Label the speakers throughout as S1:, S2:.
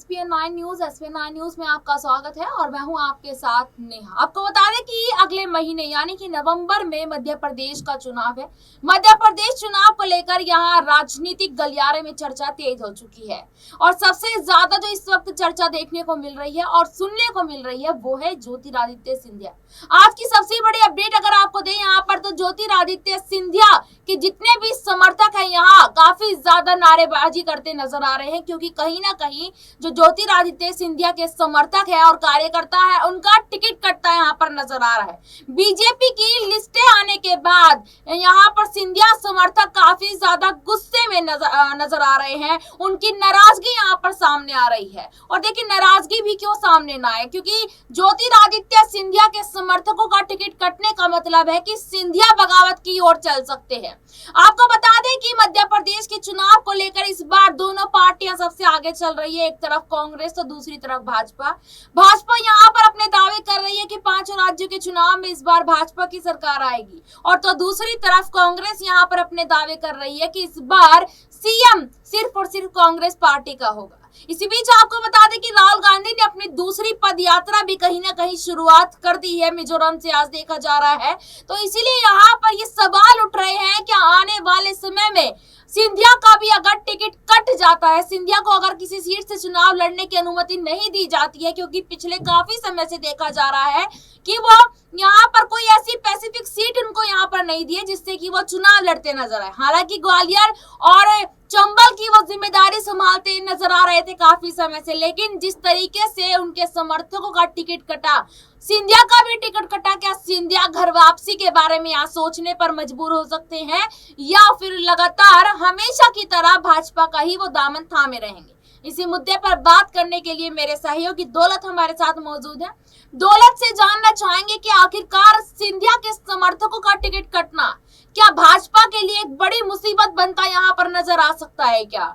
S1: ESPN 9 news में आपका स्वागत है और मैं हूं आपके साथ नेहा। आपको बता दें कि अगले महीने यानी कि नवंबर में मध्य प्रदेश का चुनाव है। मध्य प्रदेश चुनाव को लेकर यहां राजनीतिक गलियारे में चर्चा तेज हो चुकी है और सबसे ज्यादा जो इस वक्त चर्चा देखने को मिल रही है और सुनने को मिल रही है वो है ज्योतिरादित्य सिंधिया। आज की सबसे बड़ी अपडेट अगर आपको दें यहाँ पर, तो ज्योतिरादित्य सिंधिया के जितने भी समर्थक हैं यहाँ काफी ज्यादा नारेबाजी करते नजर आ रहे हैं, क्योंकि कहीं ना कहीं जो ज्योतिरादित्य सिंधिया के समर्थक है और कार्यकर्ता है उनका टिकट कटता यहाँ पर नजर आ रहा है। बीजेपी की लिस्टें आने के बाद यहाँ पर सिंधिया समर्थक काफी ज्यादा गुस्से में नजर आ रहे हैं। उनकी नाराजगी यहाँ पर सामने आ रही है और देखिए नाराजगी भी क्यों सामने ना आए, क्योंकि ज्योतिरादित्य सिंधिया के समर्थकों का टिकट कटने का मतलब है कि सिंधिया बगावत की ओर चल सकते हैं। आपको बता दें कि मध्य प्रदेश के चुनाव को लेकर इस बार दोनों पार्टियां सबसे आगे चल रही है, एक तरफ कांग्रेस तो दूसरी तरफ भाजपा यहाँ पर अपने दावे कर रही है कि 5 राज्यों के चुनाव में इस बार भाजपा की सरकार आएगी, और तो दूसरी तरफ कांग्रेस यहाँ पर अपने दावे कर रही है कि इस बार सीएम सिर्फ और सिर्फ कांग्रेस पार्टी का होगा। इसी बीच आपको बता दें कि राहुल गांधी ने अपनी दूसरी पद यात्रा भी कहीं ना कहीं शुरुआत कर दी है मिजोरम से, आज देखा जा रहा है। तो इसीलिए यहाँ पर ये सवाल उठ रहे हैं कि आने वाले समय में सिंधिया का भी अगर टिकट कट जाता है, सिंधिया को अगर किसी सीट से चुनाव लड़ने की अनुमति नहीं दी जाती है, क्योंकि पिछले काफी समय से देखा जा रहा है कि वो यहाँ पर कोई ऐसी स्पेसिफिक सीट उनको यहाँ पर नहीं दी है जिससे कि वो चुनाव लड़ते नजर आए। हालांकि ग्वालियर और चंबल की वो जिम्मेदारी संभालते नजर आ रहे थे काफी समय से, लेकिन जिस तरीके से उनके समर्थकों का टिकट कटा, सिंधिया का भी टिकट कटा, क्या सिंधिया घर वापसी के बारे में यहाँ सोचने पर मजबूर हो सकते हैं या फिर लगातार हमेशा की तरह भाजपा का ही वो दामन थामे रहेंगे? इसी मुद्दे पर बात करने के लिए मेरे सहयोगी दौलत हमारे साथ मौजूद है। दौलत से जानना चाहेंगे कि आखिरकार सिंधिया के समर्थकों का टिकट कटना क्या भाजपा के लिए एक बड़ी मुसीबत बनता यहाँ पर नजर आ सकता है क्या?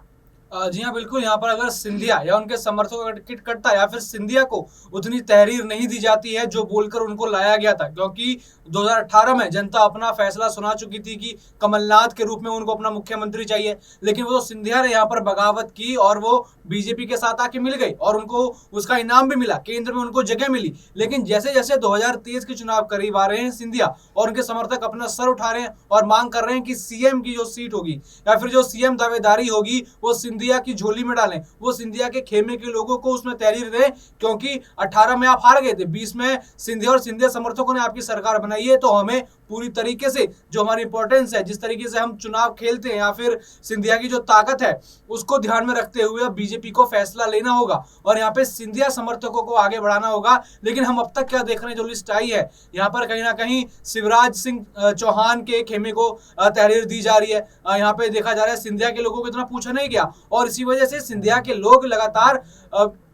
S2: जी हाँ, बिल्कुल। यहाँ पर अगर सिंधिया या उनके समर्थकों का टिकट कटता है या फिर सिंधिया को उतनी तहरीर नहीं दी जाती है जो बोलकर उनको लाया गया था, क्योंकि 2018 में जनता अपना फैसला सुना चुकी थी कि कमलनाथ के रूप में उनको अपना मुख्यमंत्री चाहिए, लेकिन वो सिंधिया ने यहाँ पर बगावत की और वो बीजेपी के साथ आके मिल गई और उनको उसका इनाम भी मिला, केंद्र में उनको जगह मिली। लेकिन जैसे जैसे 2023 के चुनाव करीब आ रहे हैं, सिंधिया और उनके समर्थक अपना सर उठा रहे हैं और मांग कर रहे हैं कि सीएम की जो सीट होगी या फिर जो सीएम दावेदारी होगी वो सिंधिया की झोली में डालें, वो सिंधिया के खेमे के लोगों को उसमें तहरीर दें, क्योंकि 18 में आप हार गए थे, 20 में सिंधिया और सिंधिया समर्थकों ने आपकी सरकार बनाई है, तो हमें पूरी तरीके से जो हमारी इंपॉर्टेंस है, जिस तरीके से हम चुनाव खेलते हैं या फिर सिंधिया की जो ताकत है उसको ध्यान में रखते हुए बीजेपी को फैसला लेना होगा और यहाँ पे सिंधिया समर्थकों को आगे बढ़ाना होगा। लेकिन हम अब तक क्या देख रहे हैं, जो लिस्ट आई है यहाँ पर कहीं ना कहीं शिवराज सिंह चौहान के खेमे को तहरीर दी जा रही है। यहाँ पे देखा जा रहा है सिंधिया के लोगों को इतना पूछा नहीं गया और इसी वजह से सिंधिया के लोग लगातार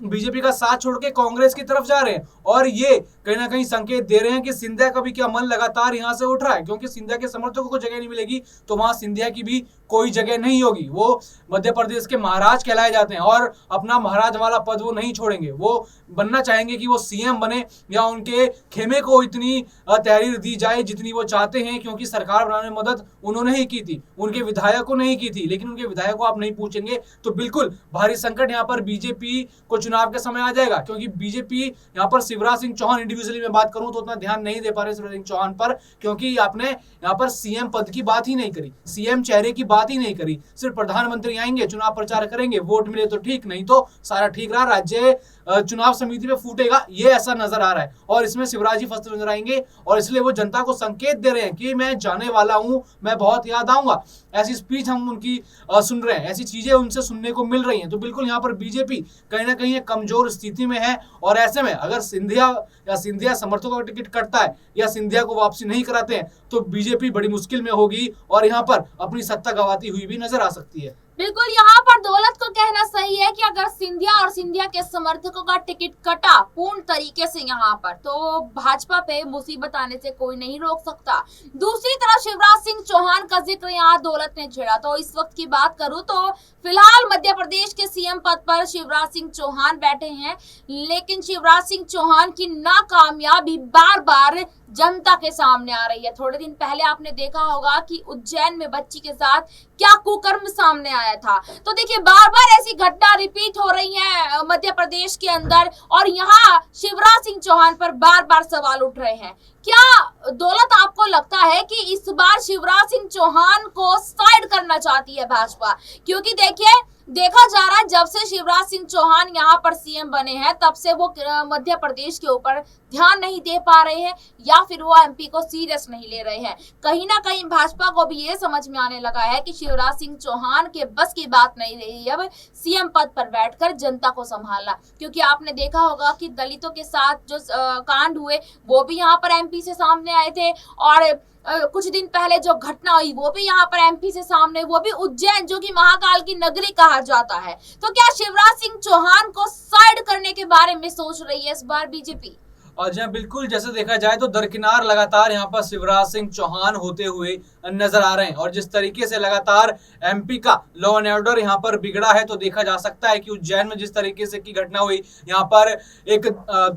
S2: बीजेपी का साथ छोड़ के कांग्रेस की तरफ जा रहे हैं और ये कहीं ना कहीं संकेत दे रहे हैं कि सिंधिया का भी क्या मन लगातार यहाँ से उठ रहा है, क्योंकि सिंधिया के समर्थकों को जगह नहीं मिलेगी तो वहां सिंधिया की भी कोई जगह नहीं होगी। वो मध्य प्रदेश के महाराज कहलाए जाते हैं और अपना महाराज वाला पद वो नहीं छोड़ेंगे, वो बनना चाहेंगे कि वो सीएम बने या उनके खेमे को इतनी तहरीर दी जाए जितनी वो चाहते हैं, क्योंकि सरकार बनाने में मदद उन्होंने ही की थी, उनके विधायकों ने ही की थी। लेकिन उनके विधायकों आप नहीं पूछेंगे तो बिल्कुल भारी संकट यहाँ पर बीजेपी को चुनाव के समय आ जाएगा, क्योंकि बीजेपी यहाँ पर शिवराज सिंह चौहान, इंडिविजुअली मैं बात करूं तो उतना ध्यान नहीं दे पा रहे शिवराज सिंह चौहान पर, क्योंकि आपने यहाँ पर सीएम पद की बात ही नहीं करी, सीएम चेहरे की बात ही नहीं करी। सिर्फ प्रधानमंत्री आएंगे, चुनाव प्रचार करेंगे, वोट मिले तो ठीक, नहीं तो सारा ठीक रहा, राज्य चुनाव समिति में फूटेगा, ये ऐसा नजर आ रहा है और इसमें शिवराज जी फंसते नजर आएंगे और इसलिए वो जनता को संकेत दे रहे हैं कि मैं जाने वाला हूं, मैं बहुत याद आऊंगा। ऐसी स्पीच हम उनकी सुन रहे हैं, ऐसी चीजें उनसे सुनने को मिल रही हैं। तो बिल्कुल यहाँ पर बीजेपी कहीं ना कहीं कमजोर स्थिति में है और ऐसे में अगर सिंधिया समर्थकों का टिकट कटता है या सिंधिया को वापसी नहीं कराते हैं तो बीजेपी बड़ी मुश्किल में होगी और यहाँ पर अपनी सत्ता गंवाती हुई भी नजर आ सकती है।
S1: बिल्कुल, यहाँ पर दौलत को कहना सही है कि अगर सिंधिया और सिंधिया के समर्थकों का टिकट कटा पूर्ण तरीके से यहाँ पर, तो भाजपा पे मुसीबत आने से कोई नहीं रोक सकता। दूसरी तरफ शिवराज सिंह चौहान का जिक्र यहाँ दौलत ने छेड़ा, तो इस वक्त की बात करूं तो फिलहाल मध्य प्रदेश के सीएम पद पर शिवराज सिंह चौहान बैठे हैं, लेकिन शिवराज सिंह चौहान की नाकामयाबी बार बार जनता के सामने आ रही है। थोड़े दिन पहले आपने देखा होगा कि उज्जैन में बच्ची के साथ क्या कुकर्म सामने आया था। तो देखिए बार बार ऐसी घटना रिपीट हो रही है मध्य प्रदेश के अंदर, और यहाँ शिवराज सिंह चौहान पर बार बार सवाल उठ रहे हैं। क्या दौलत आपको लगता है कि इस बार शिवराज सिंह चौहान को साइड करना चाहती है भाजपा? क्योंकि देखिए देखा जा रहा है जब से शिवराज सिंह चौहान यहाँ पर सीएम बने हैं तब से वो मध्य प्रदेश के ऊपर ध्यान नहीं दे पा रहे हैं, या फिर वो एमपी को सीरियस नहीं ले रहे हैं। कहीं ना कहीं भाजपा को भी ये समझ में आने लगा है कि शिवराज सिंह चौहान के बस की बात नहीं रही अब सीएम पद पर बैठकर जनता को संभालना। क्योंकि आपने देखा होगा कि दलितों के साथ जो कांड हुए वो भी यहाँ पर एमपी से सामने आए थे, और कुछ दिन पहले जो घटना हुई वो भी यहाँ पर एमपी से सामने, वो भी उज्जैन जो कि महाकाल की नगरी कहा जाता है। तो क्या शिवराज सिंह चौहान को साइड करने के बारे में सोच रही है इस बार बीजेपी?
S2: और जी बिल्कुल, जैसे देखा जाए तो दरकिनार लगातार यहाँ पर शिवराज सिंह चौहान होते हुए नजर आ रहे हैं, और जिस तरीके से लगातार एमपी का लॉ एंड ऑर्डर यहाँ पर बिगड़ा है तो देखा जा सकता है कि उज्जैन में जिस तरीके से की घटना हुई, यहाँ पर एक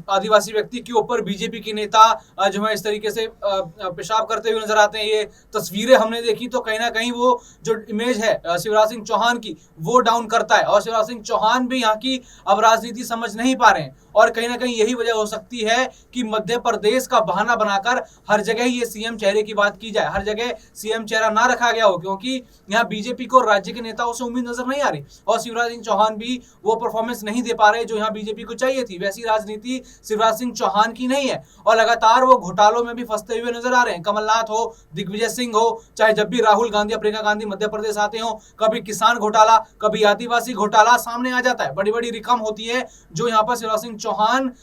S2: आदिवासी व्यक्ति के ऊपर बीजेपी के नेता जो है इस तरीके से पेशाब करते हुए नजर आते हैं। ये तस्वीरें हमने देखी तो कहीं ना कहीं वो जो इमेज है शिवराज सिंह चौहान की वो डाउन करता है, और शिवराज सिंह चौहान भी यहाँ की अब राजनीति समझ नहीं पा रहे हैं, और कहीं ना कहीं यही वजह हो सकती है कि मध्य प्रदेश का बहाना बनाकर हर जगह ये सीएम चेहरे की बात की जाए, हर जगह सीएम चेहरा ना रखा गया हो, क्योंकि यहाँ बीजेपी को राज्य के नेताओं से उम्मीद नजर नहीं आ रही, और शिवराज सिंह चौहान भी वो परफॉर्मेंस नहीं दे पा रहे जो यहाँ बीजेपी को चाहिए थी। वैसी राजनीति शिवराज सिंह चौहान की नहीं है, और लगातार वो घोटालों में भी फंसते हुए नजर आ रहे हैं। कमलनाथ हो, दिग्विजय सिंह हो, चाहे जब भी राहुल गांधी, प्रियंका गांधी मध्य प्रदेश आते हो, कभी किसान घोटाला, कभी आदिवासी घोटाला सामने आ जाता है। बड़ी बड़ी रकम होती है जो यहाँ पर शिवराज सिंह चौहान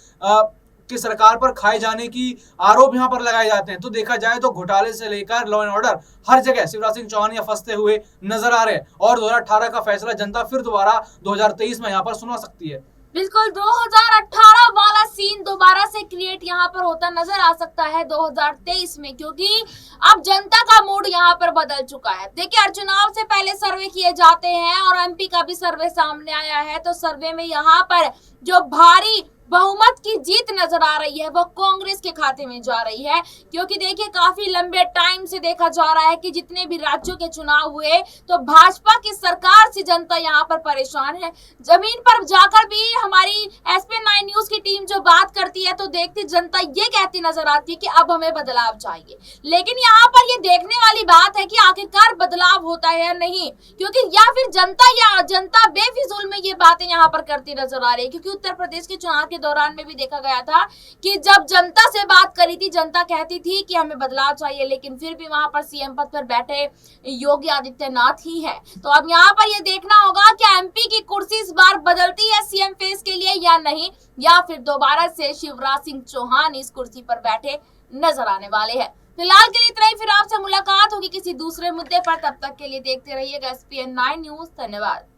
S2: की सरकार पर खाए जाने की आरोप यहाँ पर लगाए जाते हैं। तो देखा जाए तो घोटाले से लेकर लॉ एंड ऑर्डर हर जगह शिवराज सिंह चौहान यहाँ फंसते हुए नजर आ रहे हैं, और 2018 का फैसला जनता फिर दोबारा 2023 में यहाँ पर सुना सकती है।
S1: बिल्कुल 2018 वाला सीन दोबारा से क्रिएट यहाँ पर होता नजर आ सकता है 2023 में, क्योंकि अब जनता का मूड यहाँ पर बदल चुका है। देखिए चुनाव से पहले सर्वे किए जाते हैं, और एमपी का भी सर्वे सामने आया है, तो सर्वे में यहाँ पर जो भारी बहुमत की जीत नजर आ रही है वो कांग्रेस के खाते में जा रही है। क्योंकि देखिए काफी लंबे टाइम से देखा जा रहा है कि जितने भी राज्यों के चुनाव हुए तो भाजपा की सरकार से जनता यहाँ पर परेशान है। जमीन पर जाकर भी हमारी SP9 न्यूज की टीम जो बात करती है तो देखती जनता ये कहती नजर आती है कि अब हमें बदलाव चाहिए। लेकिन यहाँ पर ये देखने वाली बात है कि आखिरकार बदलाव होता है या नहीं, क्योंकि या फिर जनता बेफिजूल में ये बातें यहाँ पर करती नजर आ रही है। क्योंकि उत्तर प्रदेश के चुनाव के दौरान में भी देखा गया था कि जब जनता से बात करी थी, जनता कहती थी कि हमें बदलाव चाहिए, लेकिन फिर भी वहां पर सीएम पद पर बैठे योगी आदित्यनाथ ही है। तो अब यहाँ पर ये देखना होगा कि एमपी की कुर्सी इस बार बदलती है सीएम फेस के लिए या नहीं, या फिर दोबारा से शिवराज सिंह चौहान इस कुर्सी पर बैठे नजर आने वाले हैं। फिलहाल के लिए इतना ही, फिर आपसे मुलाकात होगी किसी दूसरे मुद्दे पर। तब तक के लिए देखते रहिएगा SP9 न्यूज। धन्यवाद।